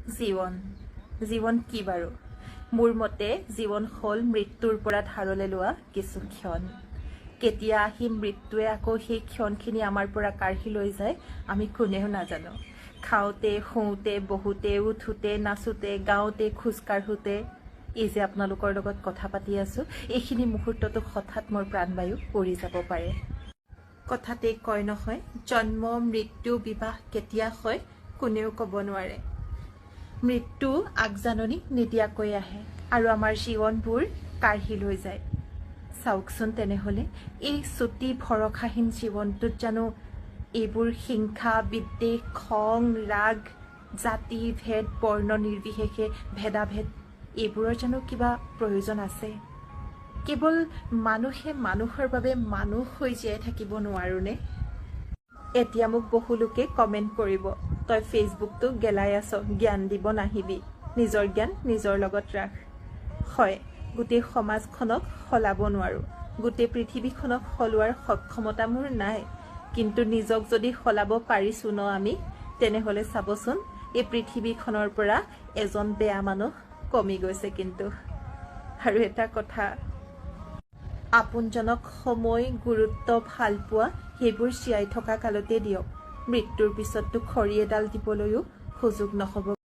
জীৱন কি বাৰু? মোৰ মতে জীৱন হ'ল মৃত্যুৰ পৰা ধাৰলৈ লোৱা কিছু ক্ষণ। কেতিয়া আহি মৃত্যুৱে আকৌ সেই ক্ষণখিনি আমাৰ পৰা কাঢ়ি লৈ যায় আমি কোনেও নাজানো। খাওঁতে, শুওঁতে, বহুতে, উঠোঁতে, নাচোঁতে, গাওঁতে, খোজকাঢ়োঁতে, এই যে আপোনালোকৰ লগত কথা পাতি আছোঁ, এইখিনি মুহূৰ্ততো হঠাৎ মোৰ প্ৰাণবায়ু পৰি যাব পাৰে। কথাতেই কয় নহয়, জন্ম, মৃত্যু, বিবাহ কেতিয়া হয় কোনেও ক'ব নোৱাৰে। মৃত্যু আগজাননী নিদিয়াকৈ আহে আৰু আমাৰ জীৱনবোৰ কাঢ়ি লৈ যায়। চাওকচোন তেনেহ'লে এই চুটি ভৰসাহীন জীৱনটোত জানো এইবোৰ হিংসা, বিদ্বেষ, খং, ৰাগ, জাতি, ভেদ, বৰ্ণ নিৰ্বিশেষে ভেদাভেদ এইবোৰৰ জানো কিবা প্ৰয়োজন আছে? কেৱল মানুহে মানুহৰ বাবে মানুহ হৈ জীয়াই থাকিব নোৱাৰোনে? এতিয়া মোক বহু লোকে কমেণ্ট কৰিব, তই ফেচবুকটো গেলাই আছ, জ্ঞান দিব নাহিবি, নিজৰ জ্ঞান নিজৰ লগত ৰাখ। হয়, গোটেই সমাজখনক সলাব নোৱাৰোঁ, গোটেই পৃথিৱীখনক সলোৱাৰ সক্ষমতা মোৰ নাই, কিন্তু নিজক যদি সলাব পাৰিছোঁ ন আমি, তেনেহ'লে চাবচোন এই পৃথিৱীখনৰ পৰা এজন বেয়া মানুহ কমি গৈছে কিন্তু। আৰু এটা কথা, আপোনজনক সময়, গুৰুত্ব, ভালপোৱা সেইবোৰ জীয়াই থকা কালতে দিয়ক। মৃত্যুৰ পিছততো খৰি এডাল দিবলৈও সুযোগ নহ'ব।